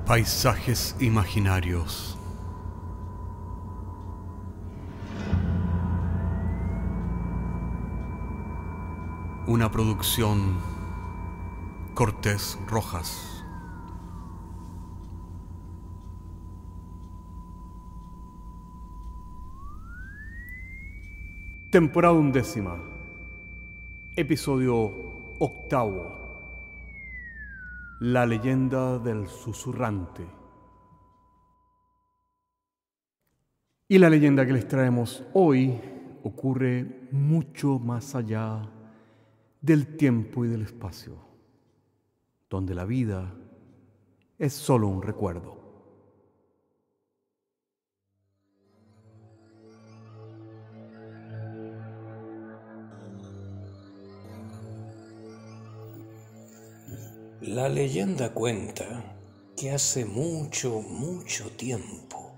Paisajes imaginarios. Una producción Cortés Rojas. Temporada 11, episodio 8. La leyenda del susurrante. Y la leyenda que les traemos hoy ocurre mucho más allá del tiempo y del espacio, donde la vida es solo un recuerdo. La leyenda cuenta que hace mucho tiempo,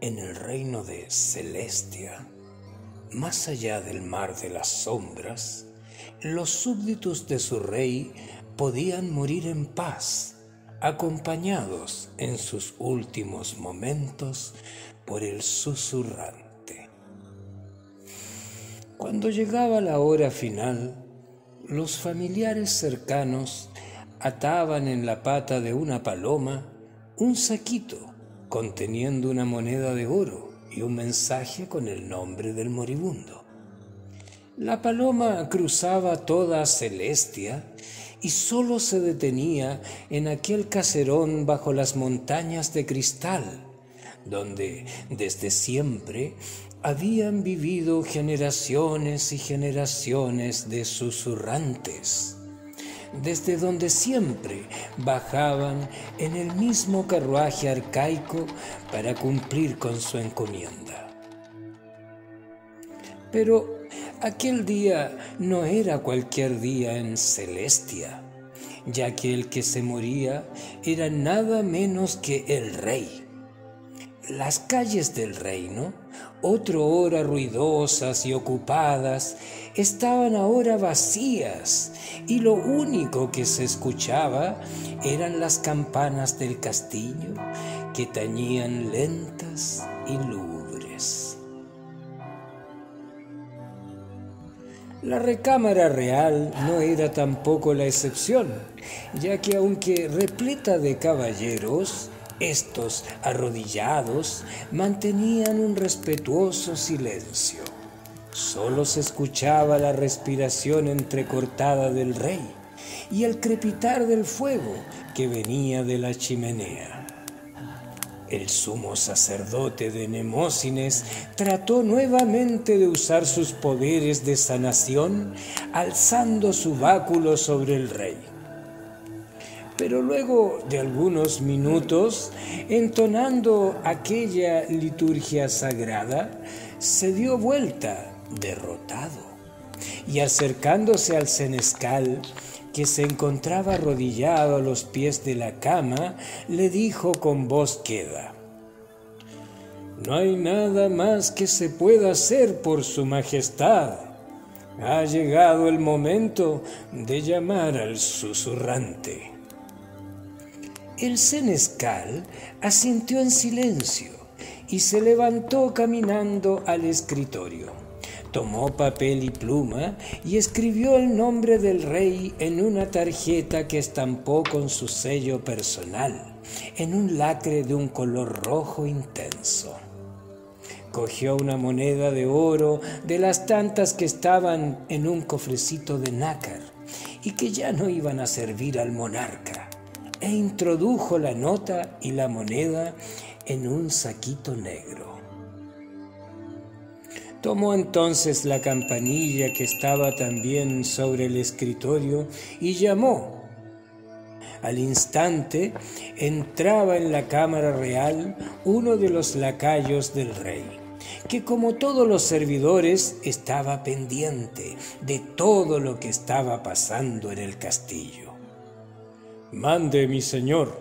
en el reino de Celestia, más allá del mar de las sombras, los súbditos de su rey podían morir en paz, acompañados en sus últimos momentos por el susurrante. Cuando llegaba la hora final, los familiares cercanos ataban en la pata de una paloma un saquito conteniendo una moneda de oro y un mensaje con el nombre del moribundo. La paloma cruzaba toda Celestia y solo se detenía en aquel caserón bajo las montañas de cristal, donde desde siempre habían vivido generaciones y generaciones de susurrantes, desde donde siempre bajaban en el mismo carruaje arcaico para cumplir con su encomienda. Pero aquel día no era cualquier día en Celestia, ya que el que se moría era nada menos que el rey. Las calles del reino, otrora ruidosas y ocupadas, estaban ahora vacías, y lo único que se escuchaba eran las campanas del castillo que tañían lentas y lúgubres. La recámara real no era tampoco la excepción, ya que aunque repleta de caballeros, estos, arrodillados, mantenían un respetuoso silencio. Solo se escuchaba la respiración entrecortada del rey y el crepitar del fuego que venía de la chimenea. El sumo sacerdote de Nemósines trató nuevamente de usar sus poderes de sanación, alzando su báculo sobre el rey. Pero luego de algunos minutos, entonando aquella liturgia sagrada, se dio vuelta derrotado y acercándose al senescal, que se encontraba arrodillado a los pies de la cama, le dijo con voz queda: «No hay nada más que se pueda hacer por su majestad. Ha llegado el momento de llamar al susurrante». El senescal asintió en silencio y se levantó caminando al escritorio. Tomó papel y pluma y escribió el nombre del rey en una tarjeta que estampó con su sello personal, en un lacre de un color rojo intenso. Cogió una moneda de oro de las tantas que estaban en un cofrecito de nácar y que ya no iban a servir al monarca, e introdujo la nota y la moneda en un saquito negro. Tomó entonces la campanilla que estaba también sobre el escritorio y llamó. Al instante entraba en la cámara real uno de los lacayos del rey, que como todos los servidores estaba pendiente de todo lo que estaba pasando en el castillo. «Mande, mi señor».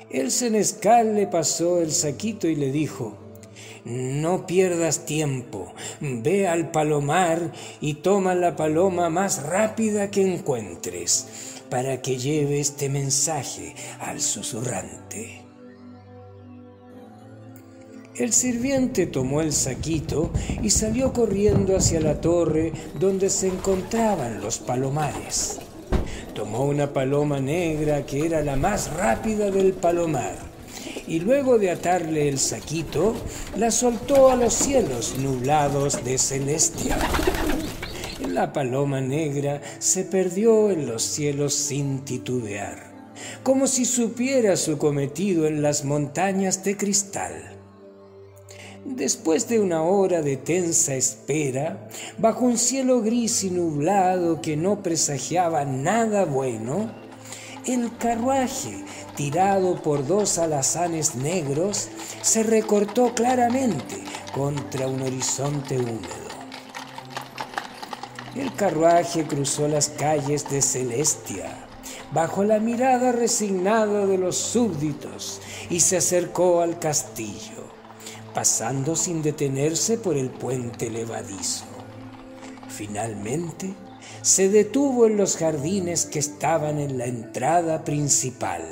El senescal le pasó el saquito y le dijo: No pierdas tiempo, ve al palomar y toma la paloma más rápida que encuentres, para que lleve este mensaje al susurrante. El sirviente tomó el saquito y salió corriendo hacia la torre donde se encontraban los palomares. Tomó una paloma negra que era la más rápida del palomar y luego de atarle el saquito, la soltó a los cielos nublados de Celestia. La paloma negra se perdió en los cielos sin titubear, como si supiera su cometido en las montañas de cristal. Después de una hora de tensa espera, bajo un cielo gris y nublado que no presagiaba nada bueno, el carruaje, tirado por dos alazanes negros, se recortó claramente contra un horizonte húmedo. El carruaje cruzó las calles de Celestia, bajo la mirada resignada de los súbditos, y se acercó al castillo, pasando sin detenerse por el puente levadizo. Finalmente, se detuvo en los jardines que estaban en la entrada principal.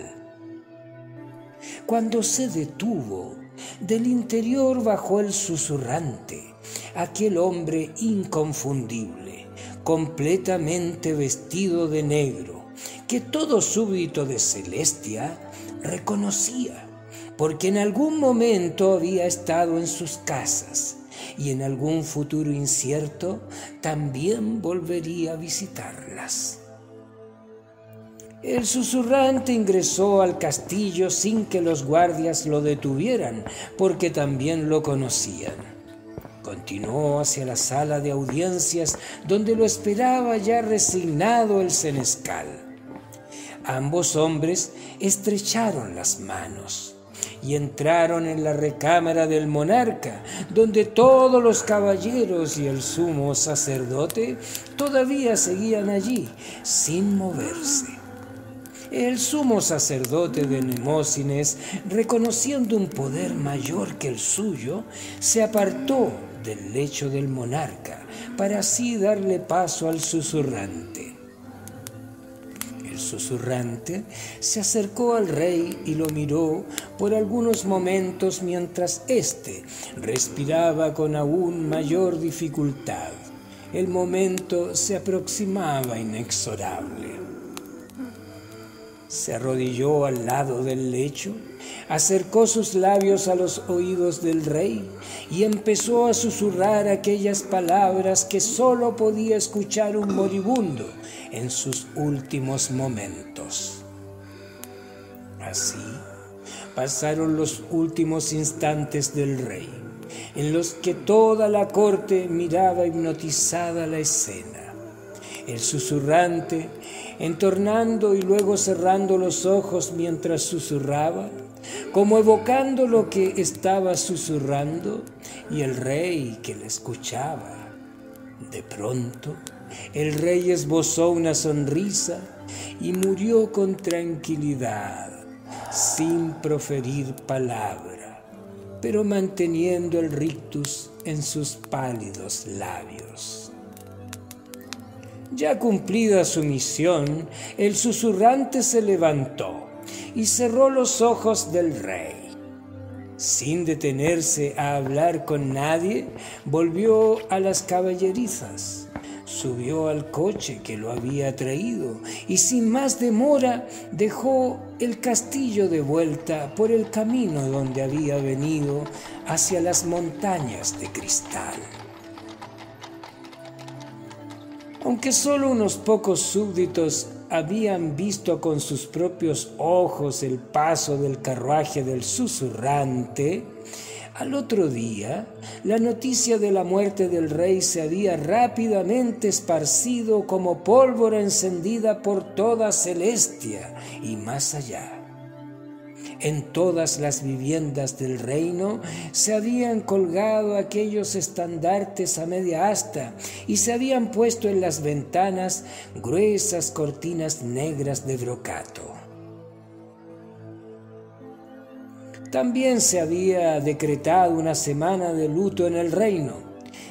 Cuando se detuvo, del interior bajó el susurrante, aquel hombre inconfundible, completamente vestido de negro, que todo súbdito de Celestia reconocía, porque en algún momento había estado en sus casas y en algún futuro incierto también volvería a visitarlas. El susurrante ingresó al castillo sin que los guardias lo detuvieran, porque también lo conocían. Continuó hacia la sala de audiencias, donde lo esperaba ya resignado el senescal. Ambos hombres estrecharon las manos y entraron en la recámara del monarca, donde todos los caballeros y el sumo sacerdote todavía seguían allí, sin moverse. El sumo sacerdote de Nemósines, reconociendo un poder mayor que el suyo, se apartó del lecho del monarca, para así darle paso al susurrante. El susurrante se acercó al rey y lo miró por algunos momentos mientras éste respiraba con aún mayor dificultad. El momento se aproximaba inexorable. Se arrodilló al lado del lecho, acercó sus labios a los oídos del rey y empezó a susurrar aquellas palabras que solo podía escuchar un moribundo en sus últimos momentos. Así pasaron los últimos instantes del rey, en los que toda la corte miraba hipnotizada la escena. El susurrante, entornando y luego cerrando los ojos mientras susurraba, como evocando lo que estaba susurrando, y el rey que le escuchaba. De pronto, el rey esbozó una sonrisa y murió con tranquilidad, sin proferir palabra, pero manteniendo el rictus en sus pálidos labios. Ya cumplida su misión, el susurrante se levantó y cerró los ojos del rey. Sin detenerse a hablar con nadie, volvió a las caballerizas, subió al coche que lo había traído y sin más demora dejó el castillo de vuelta por el camino donde había venido, hacia las montañas de cristal. Aunque solo unos pocos súbditos habían visto con sus propios ojos el paso del carruaje del susurrante, al otro día la noticia de la muerte del rey se había rápidamente esparcido como pólvora encendida por toda Celestia y más allá. En todas las viviendas del reino se habían colgado aquellos estandartes a media asta y se habían puesto en las ventanas gruesas cortinas negras de brocato. También se había decretado una semana de luto en el reino,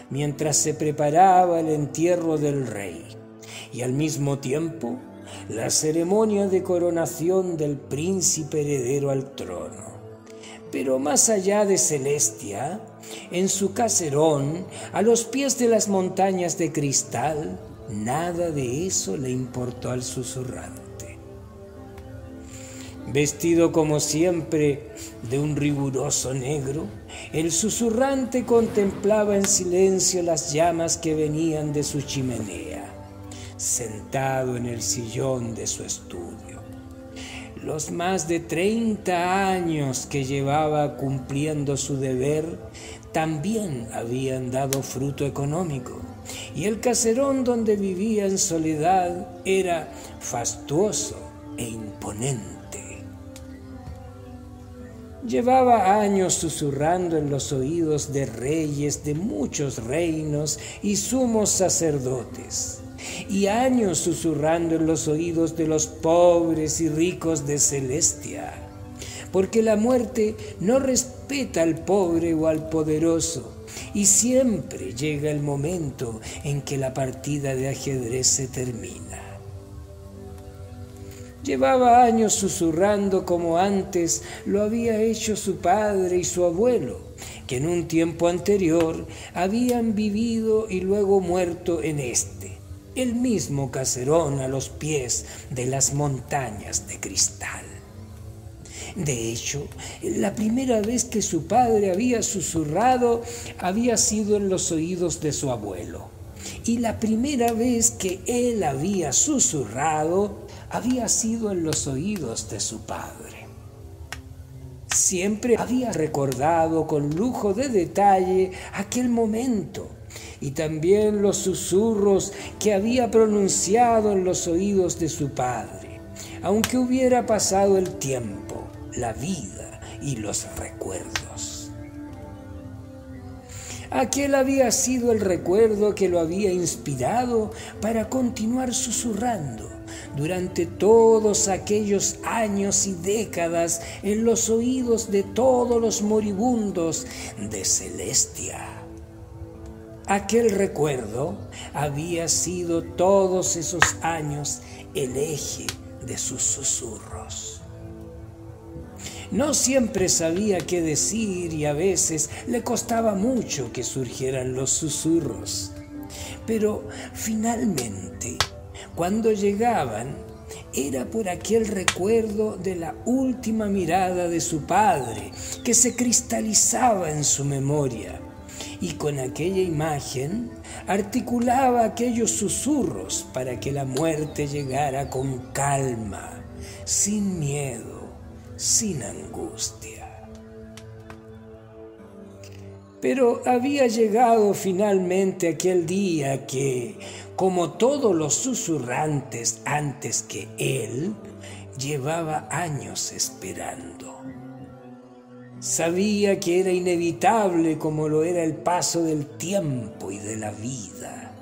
mientras se preparaba el entierro del rey, y al mismo tiempo la ceremonia de coronación del príncipe heredero al trono. Pero más allá de Celestia, en su caserón, a los pies de las montañas de cristal, nada de eso le importó al susurrante. Vestido como siempre de un riguroso negro, el susurrante contemplaba en silencio las llamas que venían de su chimenea, sentado en el sillón de su estudio. Los más de 30 años que llevaba cumpliendo su deber también habían dado fruto económico, y el caserón donde vivía en soledad era fastuoso e imponente. Llevaba años susurrando en los oídos de reyes de muchos reinos y sumos sacerdotes, y años susurrando en los oídos de los pobres y ricos de Celestia, porque la muerte no respeta al pobre o al poderoso, y siempre llega el momento en que la partida de ajedrez se termina. Llevaba años susurrando como antes lo había hecho su padre y su abuelo, que en un tiempo anterior habían vivido y luego muerto en el mismo caserón a los pies de las montañas de cristal. De hecho, la primera vez que su padre había susurrado había sido en los oídos de su abuelo, y la primera vez que él había susurrado había sido en los oídos de su padre. Siempre había recordado con lujo de detalle aquel momento y también los susurros que había pronunciado en los oídos de su padre, aunque hubiera pasado el tiempo, la vida y los recuerdos. Aquel había sido el recuerdo que lo había inspirado para continuar susurrando durante todos aquellos años y décadas en los oídos de todos los moribundos de Celestia. Aquel recuerdo había sido todos esos años el eje de sus susurros. No siempre sabía qué decir y a veces le costaba mucho que surgieran los susurros. Pero finalmente, cuando llegaban, era por aquel recuerdo de la última mirada de su padre que se cristalizaba en su memoria, y con aquella imagen articulaba aquellos susurros para que la muerte llegara con calma, sin miedo, sin angustia. Pero había llegado finalmente aquel día que, como todos los susurrantes antes que él, llevaba años esperando. Sabía que era inevitable como lo era el paso del tiempo y de la vida,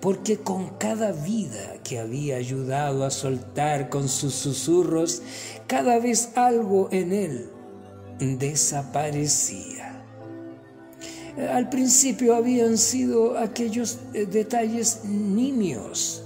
porque con cada vida que había ayudado a soltar con sus susurros, cada vez algo en él desaparecía. Al principio habían sido aquellos detalles nimios.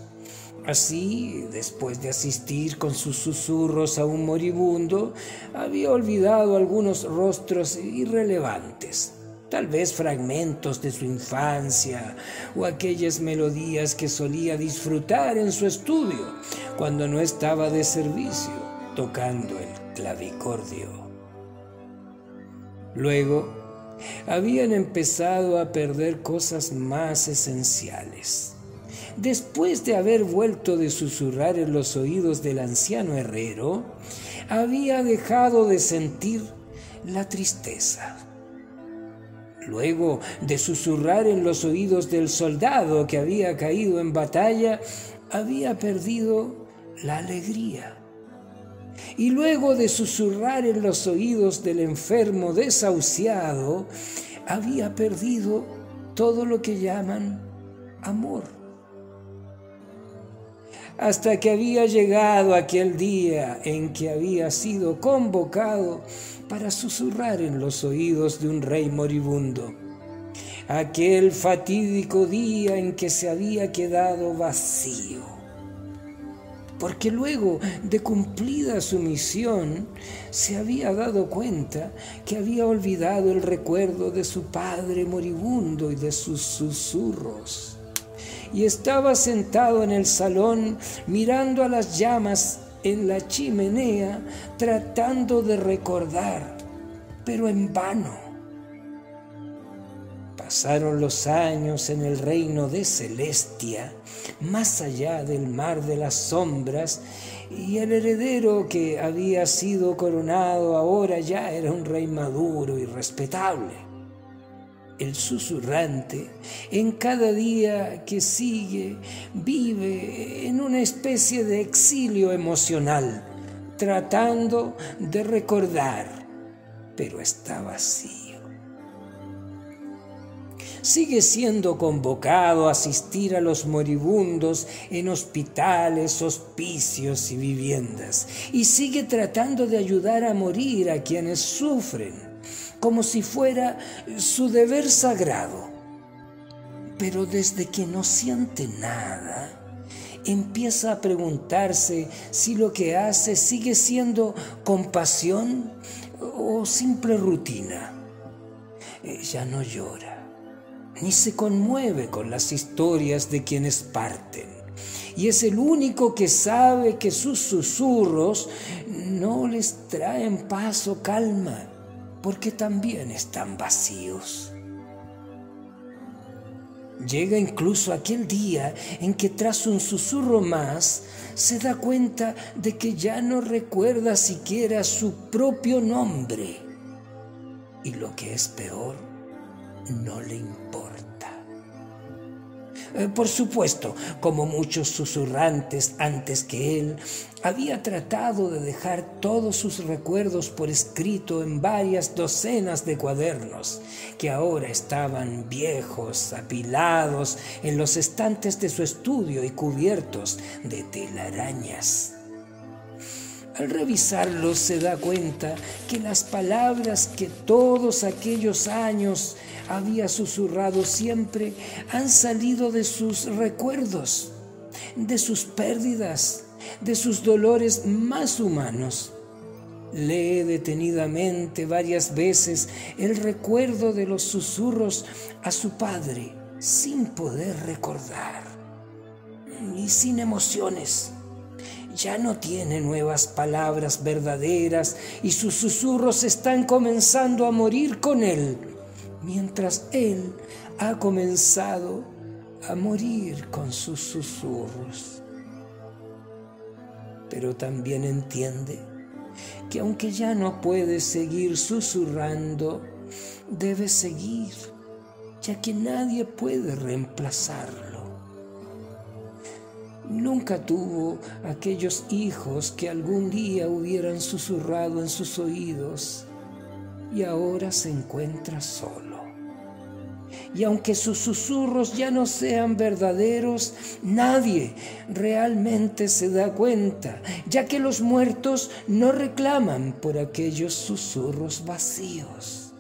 Así, después de asistir con sus susurros a un moribundo, había olvidado algunos rostros irrelevantes, tal vez fragmentos de su infancia o aquellas melodías que solía disfrutar en su estudio cuando no estaba de servicio tocando el clavicordio. Luego, habían empezado a perder cosas más esenciales. Después de haber vuelto de susurrar en los oídos del anciano herrero, había dejado de sentir la tristeza. Luego de susurrar en los oídos del soldado que había caído en batalla, había perdido la alegría. Y luego de susurrar en los oídos del enfermo desahuciado, había perdido todo lo que llaman amor. Hasta que había llegado aquel día en que había sido convocado para susurrar en los oídos de un rey moribundo. Aquel fatídico día en que se había quedado vacío, porque luego de cumplida su misión se había dado cuenta que había olvidado el recuerdo de su padre moribundo y de sus susurros, y estaba sentado en el salón mirando a las llamas en la chimenea, tratando de recordar, pero en vano. Pasaron los años en el reino de Celestia, más allá del mar de las sombras, y el heredero que había sido coronado ahora ya era un rey maduro y respetable. El susurrante, en cada día que sigue, vive en una especie de exilio emocional, tratando de recordar, pero está vacío. Sigue siendo convocado a asistir a los moribundos en hospitales, hospicios y viviendas, y sigue tratando de ayudar a morir a quienes sufren, como si fuera su deber sagrado. Pero desde que no siente nada, empieza a preguntarse si lo que hace sigue siendo compasión o simple rutina. Ya no llora, ni se conmueve con las historias de quienes parten, y es el único que sabe que sus susurros no les traen paz o calma, porque también están vacíos. Llega incluso aquel día en que tras un susurro más se da cuenta de que ya no recuerda siquiera su propio nombre, y lo que es peor, no le importa. Por supuesto, como muchos susurrantes antes que él, había tratado de dejar todos sus recuerdos por escrito en varias docenas de cuadernos, que ahora estaban viejos, apilados en los estantes de su estudio y cubiertos de telarañas. Al revisarlos se da cuenta que las palabras que todos aquellos años había susurrado siempre han salido de sus recuerdos, de sus pérdidas, de sus dolores más humanos. Lee detenidamente varias veces el recuerdo de los susurros a su padre sin poder recordar y sin emociones. Ya no tiene nuevas palabras verdaderas y sus susurros están comenzando a morir con él, mientras él ha comenzado a morir con sus susurros. Pero también entiende que aunque ya no puede seguir susurrando, debe seguir, ya que nadie puede reemplazarlo. Nunca tuvo aquellos hijos que algún día hubieran susurrado en sus oídos, y ahora se encuentra solo. Y aunque sus susurros ya no sean verdaderos, nadie realmente se da cuenta, ya que los muertos no reclaman por aquellos susurros vacíos.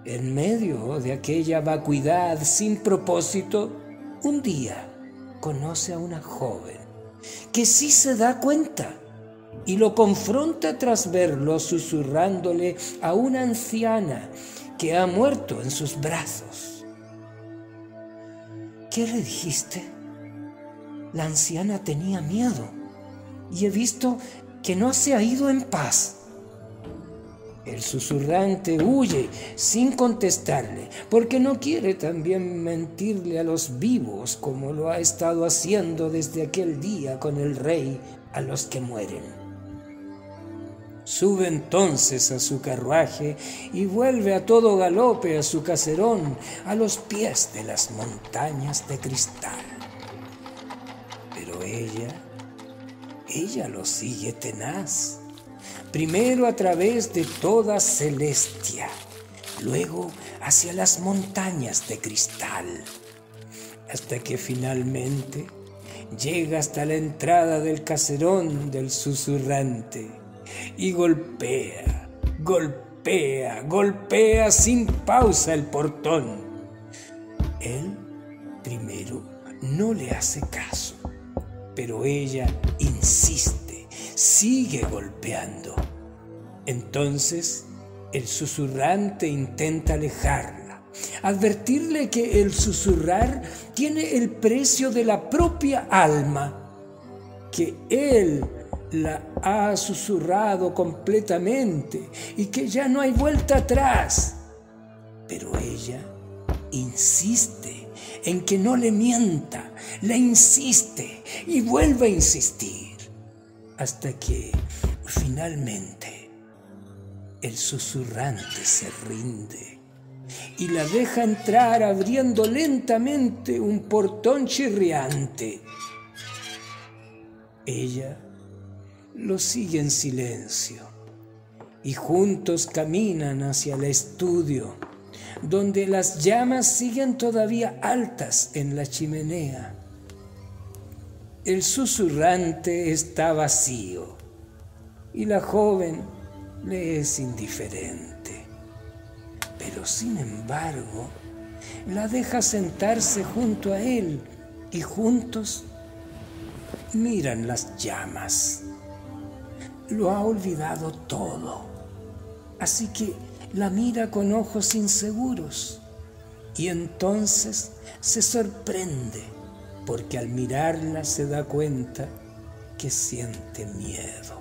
En medio de aquella vacuidad sin propósito, un día conoce a una joven que sí se da cuenta y lo confronta tras verlo susurrándole a una anciana que ha muerto en sus brazos. ¿Qué le dijiste? La anciana tenía miedo y he visto que no se ha ido en paz. El susurrante huye sin contestarle, porque no quiere también mentirle a los vivos como lo ha estado haciendo desde aquel día con el rey a los que mueren. Sube entonces a su carruaje y vuelve a todo galope a su caserón, a los pies de las montañas de cristal. Pero ella lo sigue tenaz. Primero a través de toda Celestia, luego hacia las montañas de cristal, hasta que finalmente llega hasta la entrada del caserón del susurrante, y golpea, golpea, golpea sin pausa el portón. Él primero no le hace caso, pero ella insiste, sigue golpeando. Entonces el susurrante intenta alejarla, advertirle que el susurrar tiene el precio de la propia alma, que él la ha susurrado completamente y que ya no hay vuelta atrás. Pero ella insiste en que no le mienta, le insiste y vuelve a insistir, hasta que finalmente el susurrante se rinde y la deja entrar abriendo lentamente un portón chirriante. Ella lo sigue en silencio y juntos caminan hacia el estudio, donde las llamas siguen todavía altas en la chimenea. El susurrante está vacío y la joven le es indiferente, pero sin embargo la deja sentarse junto a él y juntos miran las llamas. Lo ha olvidado todo, así que la mira con ojos inseguros y entonces se sorprende porque al mirarla se da cuenta que siente miedo.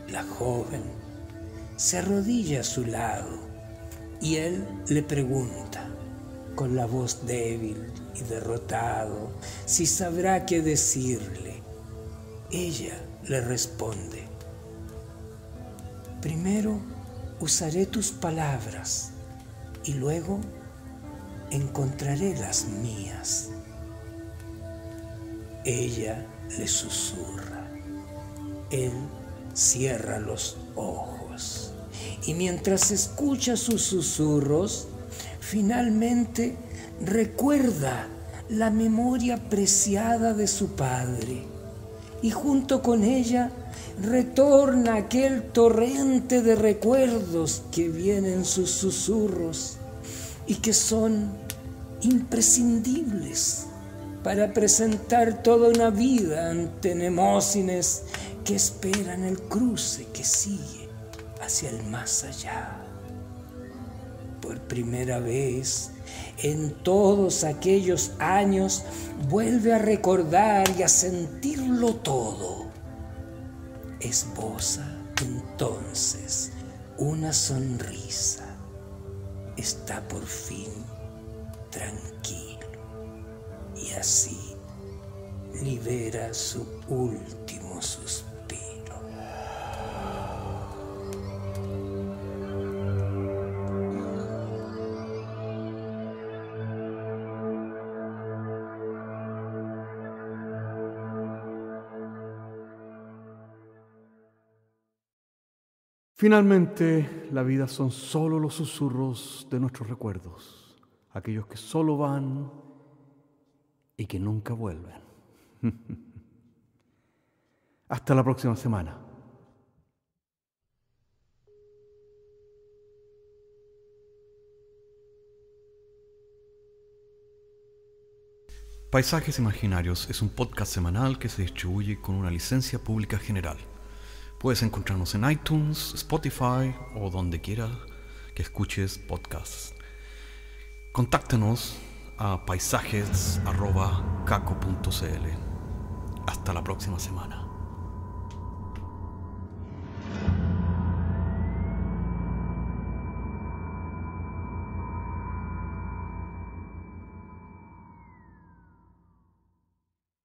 La joven se arrodilla a su lado y él le pregunta con la voz débil y derrotado si sabrá qué decirle. Ella le responde: primero usaré tus palabras y luego encontraré las mías. Ella le susurra. Él cierra los ojos y mientras escucha sus susurros, finalmente recuerda la memoria preciada de su padre y junto con ella retorna aquel torrente de recuerdos que vienen sus susurros y que son imprescindibles para presentar toda una vida ante Nemósines que esperan el cruce que sigue hacia el más allá. Por primera vez en todos aquellos años vuelve a recordar y a sentirlo todo. Esboza entonces una sonrisa. Está por fin tranquilo y así libera su último suspiro. Finalmente, la vida son solo los susurros de nuestros recuerdos, aquellos que solo van y que nunca vuelven. Hasta la próxima semana. Paisajes Imaginarios es un podcast semanal que se distribuye con una licencia pública general. Puedes encontrarnos en iTunes, Spotify o donde quiera que escuches podcasts. Contáctanos a paisajes@caco.cl. Hasta la próxima semana.